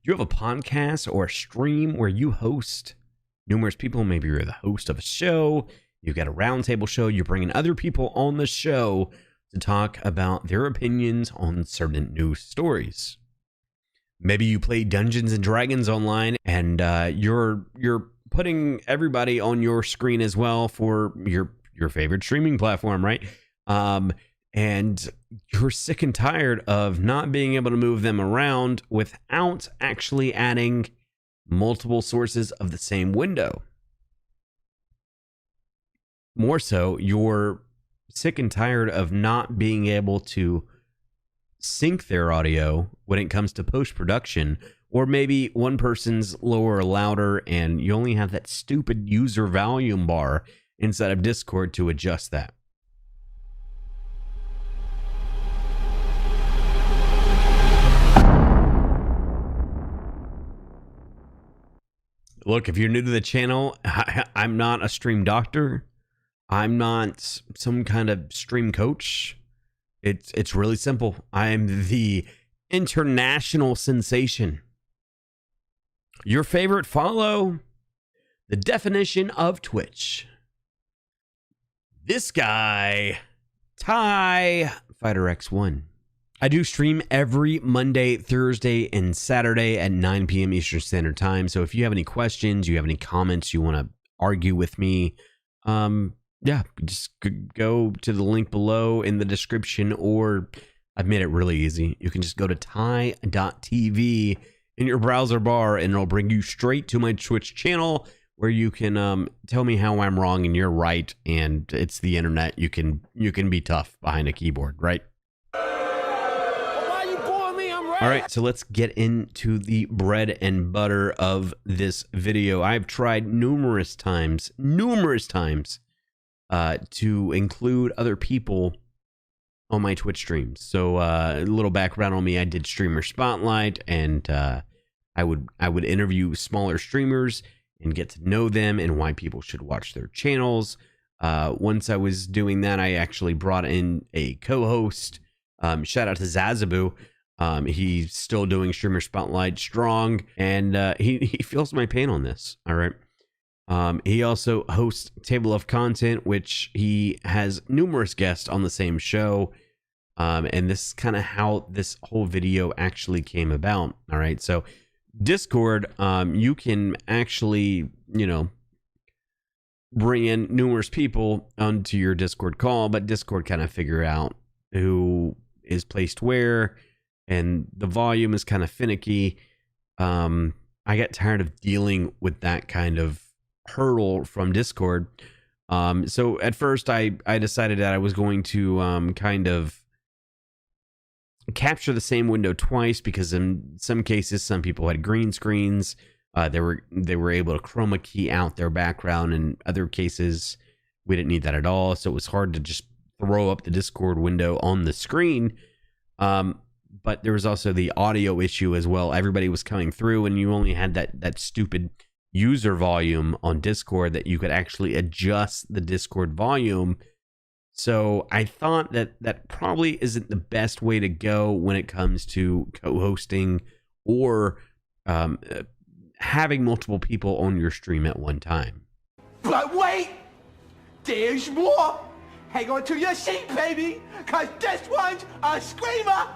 you have a podcast or a stream where you host numerous people? Maybe you're the host of a show, you've got a roundtable show, you're bringing other people on the show to talk about their opinions on certain news stories. Maybe you play Dungeons and Dragons online, and you're putting everybody on your screen as well for your favorite streaming platform, right? And you're sick and tired of not being able to move them around without actually adding multiple sources of the same window. More so, you're sick and tired of not being able to sync their audio when it comes to post-production, or maybe one person's lower or louder and you only have that stupid user volume bar inside of Discord to adjust that. Look, if you're new to the channel, I'm not a stream doctor. I'm not some kind of stream coach. It's really simple. I'm the international sensation. Your favorite follow. The definition of Twitch. This guy, Tighe Fighter X1. I do stream every Monday, Thursday, and Saturday at 9 p.m. Eastern Standard Time. So if you have any questions, you have any comments, you want to argue with me, yeah, just go to the link below in the description, or I've made it really easy. You can just go to tighe.tv in your browser bar and it'll bring you straight to my Twitch channel where you can tell me how I'm wrong and you're right. And it's the internet. You can be tough behind a keyboard, right? Why you booing me? I'm right. All right, so let's get into the bread and butter of this video. I've tried numerous times to include other people on my Twitch streams. So a little background on me: I did Streamer Spotlight, and I would interview smaller streamers and get to know them and why people should watch their channels. Once I was doing that, I actually brought in a co-host. Shout out to Zazaboo. He's still doing Streamer Spotlight strong, and he feels my pain on this. All right. He also hosts Table of Content, which he has numerous guests on the same show. And this is kind of how this whole video actually came about. All right. So Discord, you can actually, bring in numerous people onto your Discord call, but Discord kind of figure out who is placed where, and the volume is kind of finicky. I got tired of dealing with that kind of hurdle from Discord. So at first I decided that I was going to kind of capture the same window twice, because in some cases some people had green screens. They were able to chroma key out their background. In other cases we didn't need that at all, so it was hard to just throw up the Discord window on the screen. But there was also the audio issue as well. Everybody was coming through and you only had that stupid user volume on Discord that you could actually adjust the Discord volume. So I thought that probably isn't the best way to go when it comes to co-hosting or having multiple people on your stream at one time. But wait, there's more. Hang on to your seat, baby, because this one's a screamer.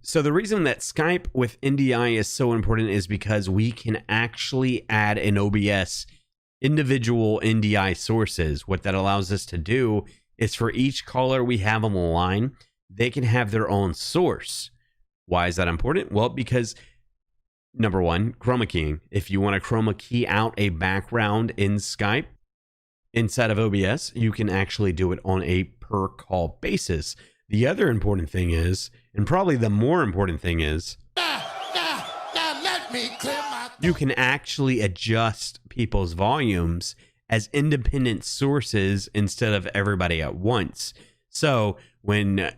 So the reason that Skype with NDI is so important is because we can actually add in OBS individual NDI sources. What that allows us to do is for each caller we have on the line, they can have their own source. Why is that important? Well, because number one, chroma keying. If you want to chroma key out a background in Skype inside of OBS, you can actually do it on a per call basis. The other important thing is, and probably the more important thing is, let me clear my... you can actually adjust people's volumes as independent sources instead of everybody at once. So when,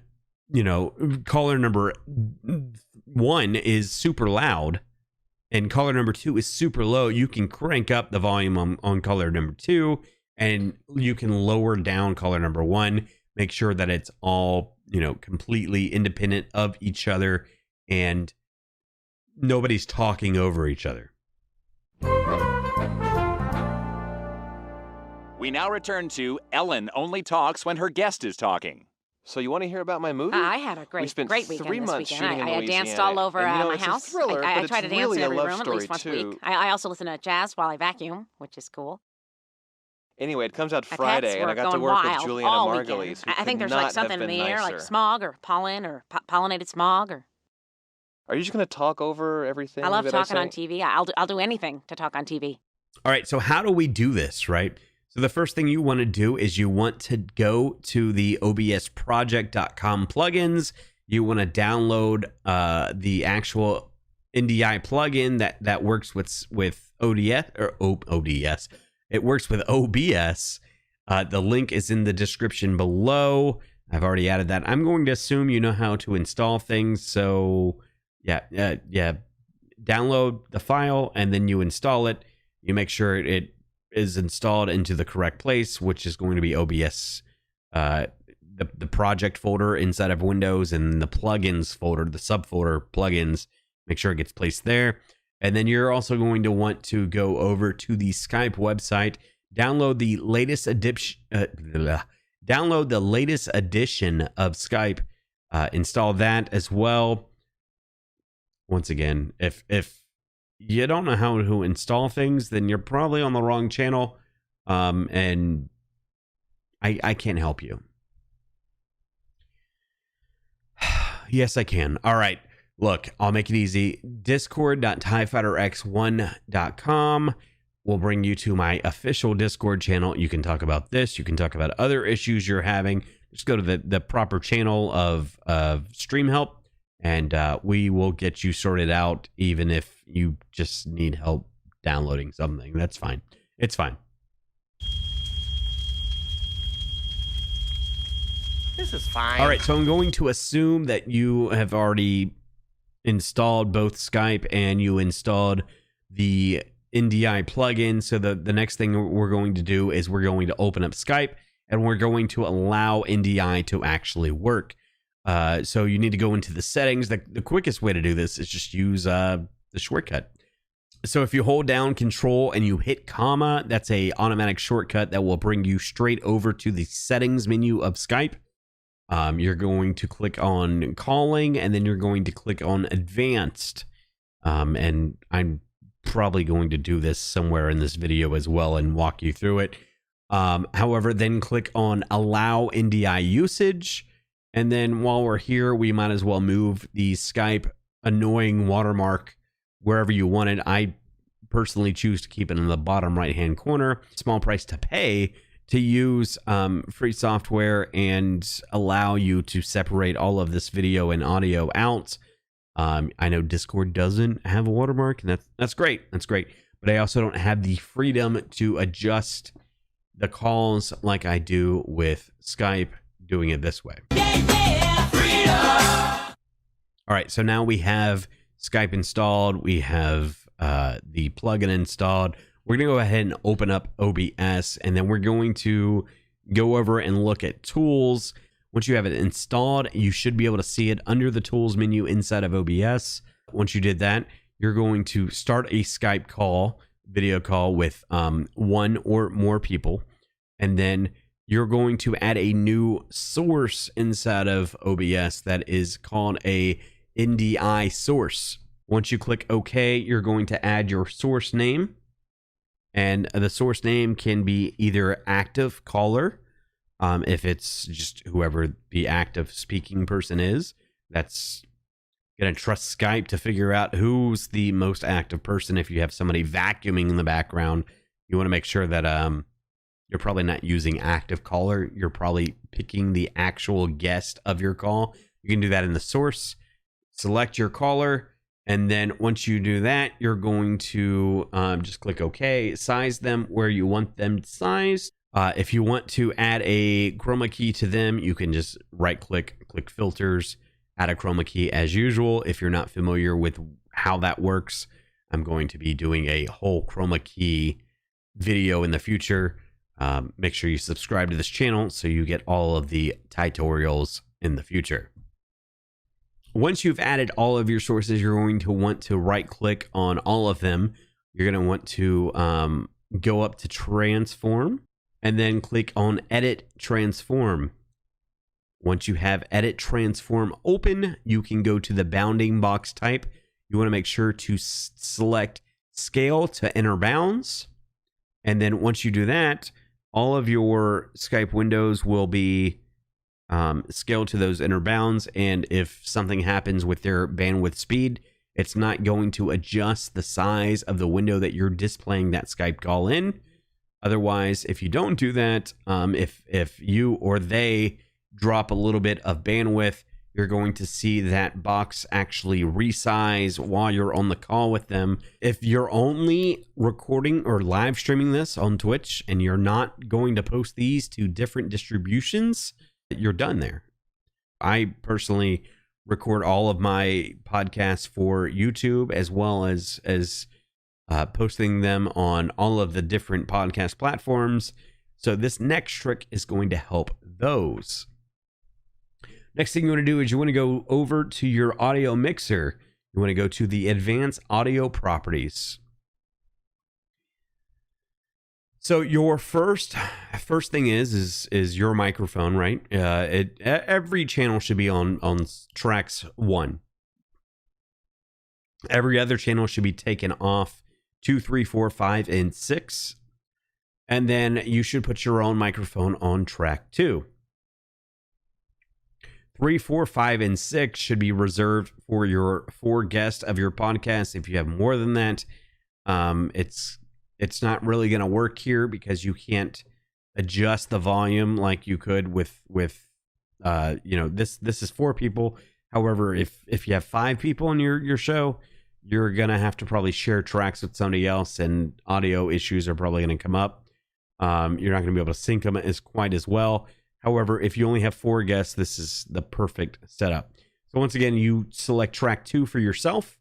caller number 1 is super loud and caller number 2 is super low, you can crank up the volume on caller number 2, and you can lower down caller number 1, make sure that it's all, completely independent of each other, and nobody's talking over each other. We now return to Ellen only talks when her guest is talking. So you want to hear about my movie? I had a great spent weekend 3 this months weekend. shooting in I Louisiana, danced all over and, my it's house. A thriller, I but try to it's dance really in every a love room at story least once a too. week. I also listen to jazz while I vacuum, which is cool. Anyway, it comes out My Friday, pets and I were got to going work with wild Juliana all Margulies, weekend. who I think could there's like not something have in been the air, nicer. like smog or pollen or pollinated smog. Or Are you just going to talk over everything? I love that talking I on say? TV. I'll do anything to talk on TV. All right, so how do we do this, right? So the first thing you want to do is you want to go to the obsproject.com plugins. You want to download the actual NDI plugin that works with ODS or ODS. It works with OBS. The link is in the description below. I've already added that. I'm going to assume you know how to install things. So yeah. Download the file and then you install it. You make sure it is installed into the correct place, which is going to be OBS, the project folder inside of Windows, and the plugins folder, the subfolder plugins. Make sure it gets placed there. And then you're also going to want to go over to the Skype website, download the latest edition of Skype, install that as well. Once again, if you don't know how to install things, then you're probably on the wrong channel, and I can't help you. Yes, I can. All right. Look, I'll make it easy. Discord.TieFighterX1.com will bring you to my official Discord channel. You can talk about this. You can talk about other issues you're having. Just go to the proper channel of Stream Help, and we will get you sorted out, even if you just need help downloading something. That's fine. It's fine. This is fine. All right, so I'm going to assume that you have already installed both Skype and you installed the NDI plugin. So the next thing we're going to do is we're going to open up Skype and we're going to allow NDI to actually work. So you need to go into the settings. The quickest way to do this is just use the shortcut. So if you hold down Control and you hit comma, that's a automatic shortcut that will bring you straight over to the settings menu of Skype. You're going to click on calling, and then you're going to click on advanced. And I'm probably going to do this somewhere in this video as well and walk you through it. However, then click on allow NDI usage. And then while we're here, we might as well move the Skype annoying watermark wherever you want it. I personally choose to keep it in the bottom right-hand corner. Small price to pay to use free software and allow you to separate all of this video and audio out. I know Discord doesn't have a watermark, and that's great. That's great. But I also don't have the freedom to adjust the calls like I do with Skype, doing it this way. All right, so now we have Skype installed. We have the plugin installed. We're going to go ahead and open up OBS, and then we're going to go over and look at tools. Once you have it installed, you should be able to see it under the tools menu inside of OBS. Once you did that, you're going to start a Skype call, video call with one or more people, and then you're going to add a new source inside of OBS that is called a NDI source. Once you click OK, you're going to add your source name. And the source name can be either active caller, if it's just whoever the active speaking person is. That's going to trust Skype to figure out who's the most active person. If you have somebody vacuuming in the background, you want to make sure that you're probably not using active caller. You're probably picking the actual guest of your call. You can do that in the source. Select your caller. And then once you do that, you're going to just click OK, size them where you want them sized. If you want to add a chroma key to them, you can just right click, click filters, add a chroma key as usual. If you're not familiar with how that works, I'm going to be doing a whole chroma key video in the future. Make sure you subscribe to this channel so you get all of the tutorials in the future. Once you've added all of your sources, you're going to want to right click on all of them. You're going to want to go up to transform and then click on edit transform. Once you have edit transform open, you can go to the bounding box type. You want to make sure to select scale to inner bounds. And then once you do that, all of your Skype windows will be scaled to those inner bounds. And if something happens with their bandwidth speed, it's not going to adjust the size of the window that you're displaying that Skype call in. Otherwise, if you don't do that, if you or they drop a little bit of bandwidth, you're going to see that box actually resize while you're on the call with them. If you're only recording or live streaming this on Twitch and you're not going to post these to different distributions, you're done there. I personally record all of my podcasts for YouTube as well as posting them on all of the different podcast platforms. So this next trick is going to help those. Next thing you want to do is you want to go over to your audio mixer. You want to go to the advanced audio properties. So your first thing is your microphone, right? Every channel should be on tracks 1. Every other channel should be taken off 2, 3, 4, 5, and 6. And then you should put your own microphone on track 2. 3, 4, 5, and 6 should be reserved for your 4 guests of your podcast. If you have more than that, it's not really going to work here because you can't adjust the volume like you could with this is 4 people. However, if you have 5 people in your show, you're going to have to probably share tracks with somebody else, and audio issues are probably going to come up. You're not going to be able to sync them quite as well. However, if you only have 4 guests, this is the perfect setup. So once again, you select track 2 for yourself.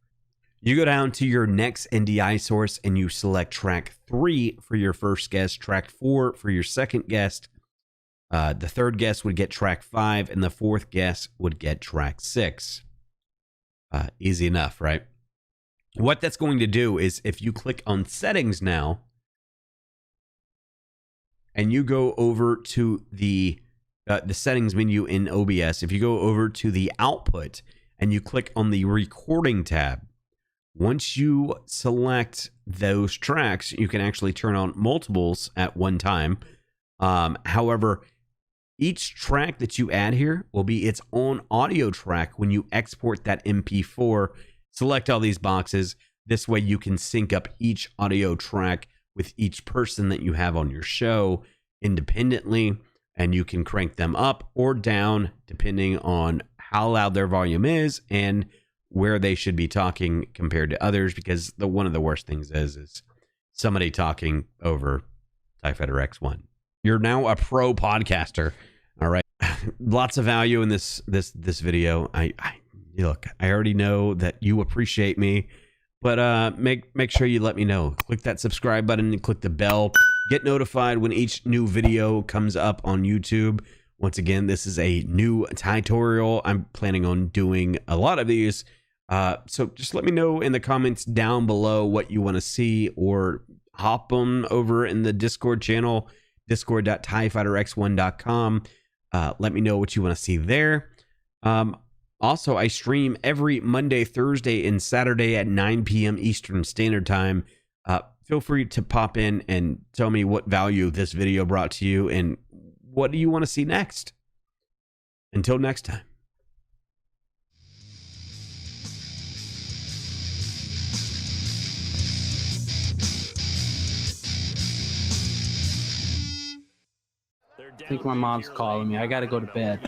You go down to your next NDI source and you select track 3 for your first guest, track 4 for your second guest. The third guest would get track 5, and the fourth guest would get track 6. Easy enough, right? What that's going to do is if you click on settings now and you go over to the settings menu in OBS, if you go over to the output and you click on the recording tab, once you select those tracks, you can actually turn on multiples at one time. However, each track that you add here will be its own audio track when you export that MP4. Select all these boxes. This way you can sync up each audio track with each person that you have on your show independently, and you can crank them up or down depending on how loud their volume is and where they should be talking compared to others, because one of the worst things is somebody talking over TIE Fighter X1. You're now a pro podcaster. All right. Lots of value in this video. I look, I already know that you appreciate me, but make sure you let me know. Click that subscribe button and click the bell. Get notified when each new video comes up on YouTube. Once again, this is a new tutorial. I'm planning on doing a lot of these. So just let me know in the comments down below what you want to see, or hop on over in the Discord channel, discord.tiefighterx1.com. Let me know what you want to see there. Also, I stream every Monday, Thursday, and Saturday at 9 p.m. Eastern Standard Time. Feel free to pop in and tell me what value this video brought to you and what do you want to see next. Until next time. I think my mom's calling me. I gotta go to bed.